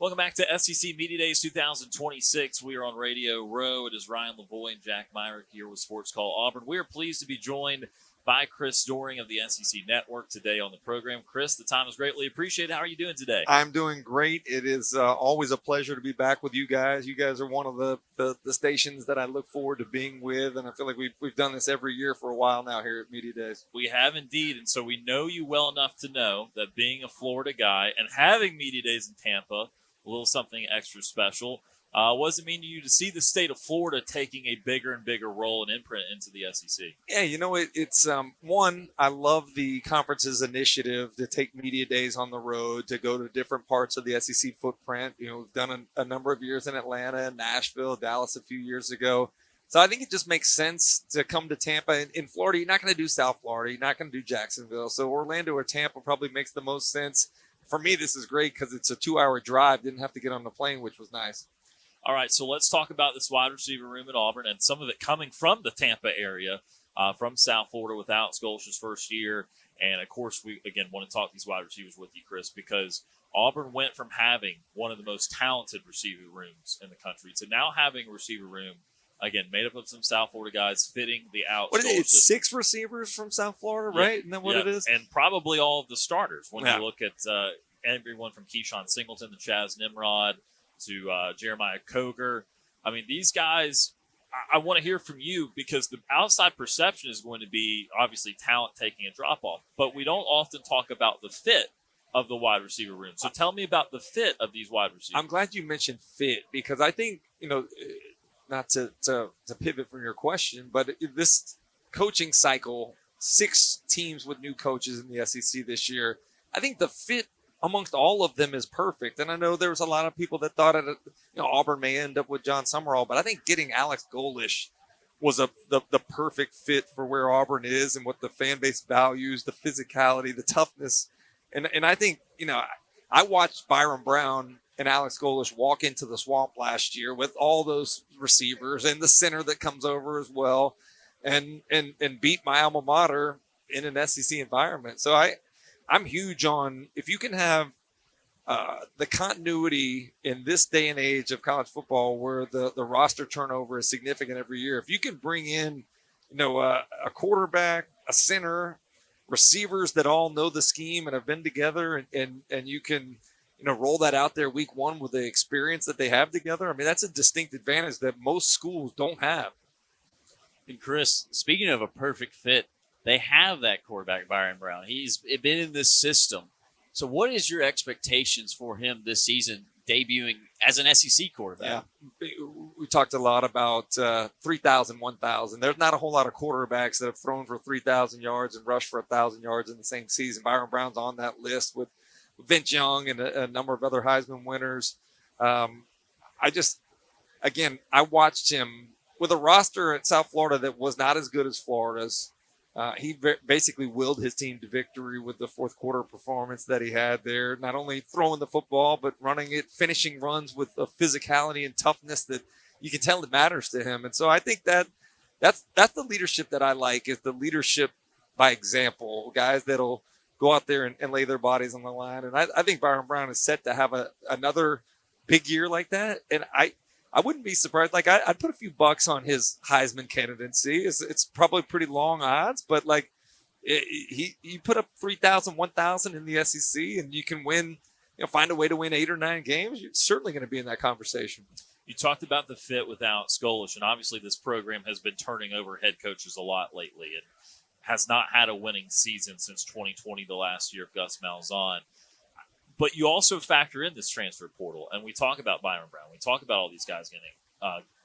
Welcome back to SEC Media Days 2026. We are on Radio Row. It is Ryan Lavoie and Jack Myrick here with Sports Call Auburn. We are pleased to be joined by Chris Doering of the SEC Network today on the program. Chris, the time is greatly appreciated. How are you doing today? I'm doing great. It is always a pleasure to be back with you guys. You guys are one of the stations that I look forward to being with, and I feel like we've done this every year for a while now here at Media Days. We have indeed, and so we know you well enough to know that being a Florida guy and having Media Days in Tampa, a little something extra special. What does it mean to you to see the state of Florida taking a bigger and bigger role and imprint into the SEC? Yeah, it's one, I love the conference's initiative to take Media Days on the road, to go to different parts of the SEC footprint. We've done a number of years in Atlanta, Nashville, Dallas a few years ago. So I think it just makes sense to come to Tampa. In Florida, you're not going to do South Florida. You're not going to do Jacksonville. So Orlando or Tampa probably makes the most sense. For me, this is great because it's a 2-hour drive. Didn't have to get on the plane, which was nice. All right, so let's talk about this wide receiver room at Auburn and some of it coming from the Tampa area, from South Florida with Alex Golesh's first year. And, of course, we, again, want to talk these wide receivers with you, Chris, because Auburn went from having one of the most talented receiver rooms in the country to now having a receiver room, again, made up of some South Florida guys fitting the Alex What is it? Golesz It's 6 receivers from South Florida, right? Isn't that what it is? And probably all of the starters when you look at everyone from Keyshawn Singleton to Chaz Nimrod to Jeremiah Coger. I mean, these guys, I want to hear from you because the outside perception is going to be obviously talent taking a drop-off, but we don't often talk about the fit of the wide receiver room. So tell me about the fit of these wide receivers. I'm glad you mentioned fit because I think, not to pivot from your question, but this coaching cycle, 6 teams with new coaches in the SEC this year, I think the fit amongst all of them is perfect. And I know there was a lot of people that thought Auburn may end up with John Summerall, but I think getting Alex Golesh was the perfect fit for where Auburn is and what the fan base values, the physicality, the toughness. And I think, I watched Byrum Brown and Alex Golesh walk into the swamp last year with all those receivers and the center that comes over as well and beat my alma mater in an SEC environment. So I'm huge on if you can have the continuity in this day and age of college football where the roster turnover is significant every year. If you can bring in, a quarterback, a center, receivers that all know the scheme and have been together and you can, roll that out there week one with the experience that they have together. I mean, that's a distinct advantage that most schools don't have. And Chris, speaking of a perfect fit, they have that quarterback, Byrum Brown. He's been in this system. So what is your expectations for him this season debuting as an SEC quarterback? Yeah, we talked a lot about 3,000, 1,000. There's not a whole lot of quarterbacks that have thrown for 3,000 yards and rushed for 1,000 yards in the same season. Byrum Brown's on that list with Vince Young and a number of other Heisman winners. I watched him with a roster at South Florida that was not as good as Florida's. He basically willed his team to victory with the fourth quarter performance that he had there. Not only throwing the football, but running it, finishing runs with a physicality and toughness that you can tell it matters to him. And so I think that's the leadership that I like, is the leadership by example, guys that'll go out there and lay their bodies on the line. And I think Byrum Brown is set to have another big year like that. And I wouldn't be surprised. Like I'd put a few bucks on his Heisman candidacy. It's probably pretty long odds, but you put up 3,000, 1,000 in the SEC, and you can win. Find a way to win 8 or 9 games. You're certainly going to be in that conversation. You talked about the fit with Alex Golesh, and obviously this program has been turning over head coaches a lot lately, and has not had a winning season since 2020, the last year of Gus Malzahn. But you also factor in this transfer portal, and we talk about Byrum Brown. We talk about all these guys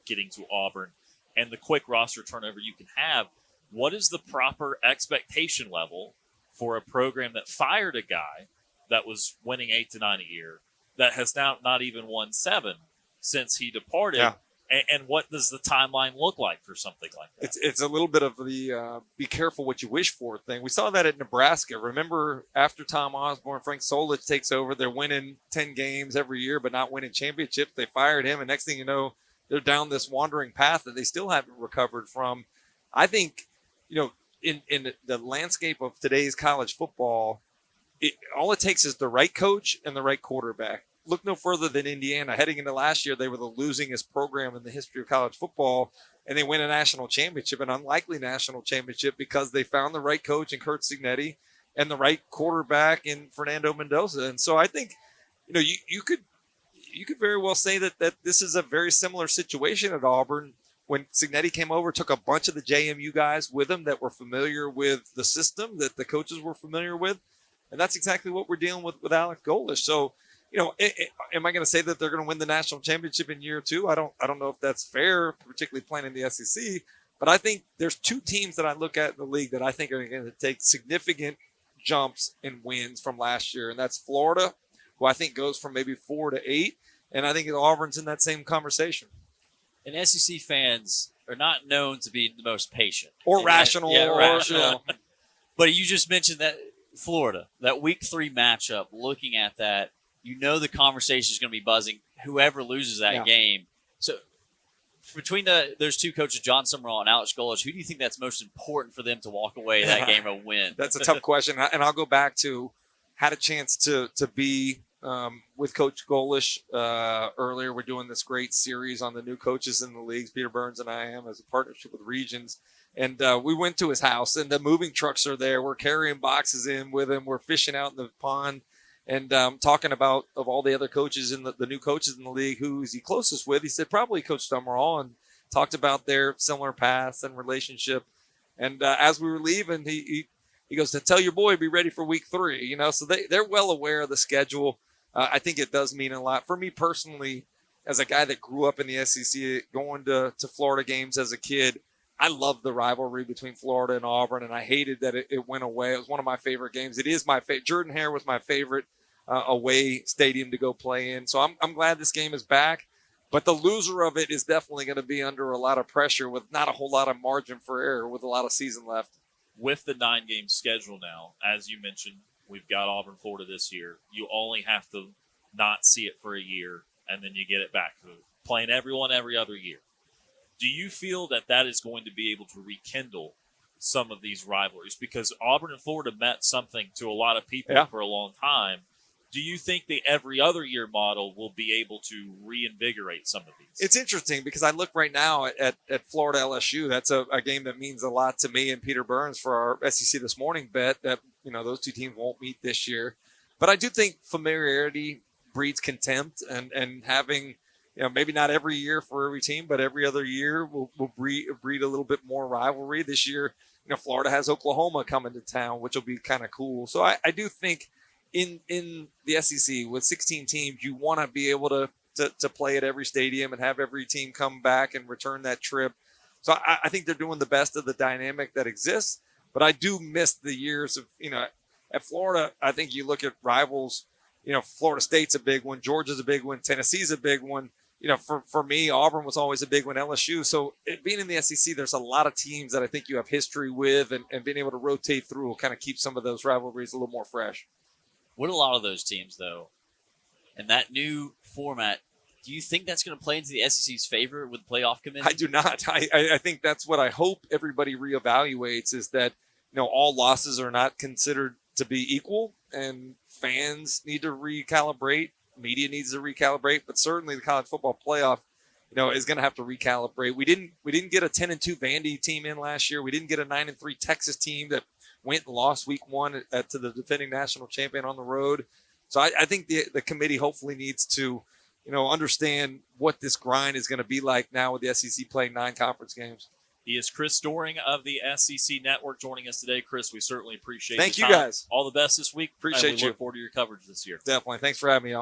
getting to Auburn and the quick roster turnover you can have. What is the proper expectation level for a program that fired a guy that was winning 8 to 9 a year that has now not even won 7 since he departed? Yeah. And what does the timeline look like for something like that? It's a little bit of the be careful what you wish for thing. We saw that at Nebraska. Remember, after Tom Osborne, Frank Solich takes over, they're winning 10 games every year but not winning championships. They fired him, and next thing you know, they're down this wandering path that they still haven't recovered from. I think, in the landscape of today's college football, all it takes is the right coach and the right quarterback. look no further than Indiana. Heading into last year, they were the losingest program in the history of college football, and they win a national championship, an unlikely national championship, because they found the right coach in Kurt Cignetti and the right quarterback in Fernando Mendoza. And so I think, you could very well say that this is a very similar situation at Auburn. When Cignetti came over, took a bunch of the JMU guys with him that were familiar with the system, that the coaches were familiar with. And that's exactly what we're dealing with Alex Golesh. So, am I going to say that they're going to win the national championship in year 2? I don't know if that's fair, particularly playing in the SEC. But I think there's 2 teams that I look at in the league that I think are going to take significant jumps and wins from last year. And that's Florida, who I think goes from maybe 4 to 8. And I think Auburn's in that same conversation. And SEC fans are not known to be the most patient. Or rational. Rational. But you just mentioned that Florida, that week 3 matchup, looking at that, the conversation is going to be buzzing, whoever loses that game. So between those 2 coaches, John Summerall and Alex Golesh, who do you think that's most important for them to walk away that game a win? That's a tough question. And I'll go back to, had a chance to be with Coach Golesh earlier. We're doing this great series on the new coaches in the leagues. Peter Burns and I am, as a partnership with Regions. And we went to his house, and the moving trucks are there. We're carrying boxes in with him. We're fishing out in the pond and talking about of all the other coaches in the new coaches in the league, who is he closest with? He said probably Coach Summerall, and talked about their similar paths and relationship. And as we were leaving, he goes, to tell your boy, be ready for week 3. So they're well aware of the schedule. I think it does mean a lot. For me personally, as a guy that grew up in the SEC, going to Florida games as a kid, I love the rivalry between Florida and Auburn, and I hated that it went away. It was one of my favorite games. It is my favorite. Jordan-Hare was my favorite away stadium to go play in. So I'm glad this game is back. But the loser of it is definitely going to be under a lot of pressure with not a whole lot of margin for error with a lot of season left. With the 9-game schedule now, as you mentioned, we've got Auburn, Florida this year. You only have to not see it for a year, and then you get it back. Playing everyone every other year. Do you feel that is going to be able to rekindle some of these rivalries? Because Auburn and Florida meant something to a lot of people for a long time. Do you think the every other year model will be able to reinvigorate some of these? It's interesting because I look right now at Florida LSU. That's a game that means a lot to me and Peter Burns for our SEC This Morning bet that, those 2 teams won't meet this year. But I do think familiarity breeds contempt, and having, maybe not every year for every team, but every other year will breed a little bit more rivalry. This year, Florida has Oklahoma coming to town, which will be kind of cool. So I do think in the SEC with 16 teams, you want to be able to play at every stadium and have every team come back and return that trip. So I think they're doing the best of the dynamic that exists, but I do miss the years of, at Florida. I think you look at rivals, Florida State's a big one. Georgia's a big one. Tennessee's a big one. For me, Auburn was always a big one, LSU. So being in the SEC, there's a lot of teams that I think you have history with, and being able to rotate through will kind of keep some of those rivalries a little more fresh. What a lot of those teams, though, and that new format, do you think that's going to play into the SEC's favor with the playoff committee? I do not. I think that's what I hope everybody reevaluates, is that, all losses are not considered to be equal, and fans need to recalibrate. Media needs to recalibrate, but certainly the college football playoff, is going to have to recalibrate. We didn't get a 10-2 Vandy team in last year. We didn't get a 9-3 Texas team that went and lost week 1 to the defending national champion on the road. So I think the committee hopefully needs to, understand what this grind is going to be like now with the SEC playing 9 conference games. He is Chris Doering of the SEC Network joining us today. Chris, we certainly appreciate Thank your you time. guys. All the best this week. Appreciate and we you. look forward to your coverage this year. Definitely. Thanks for having me, y'all.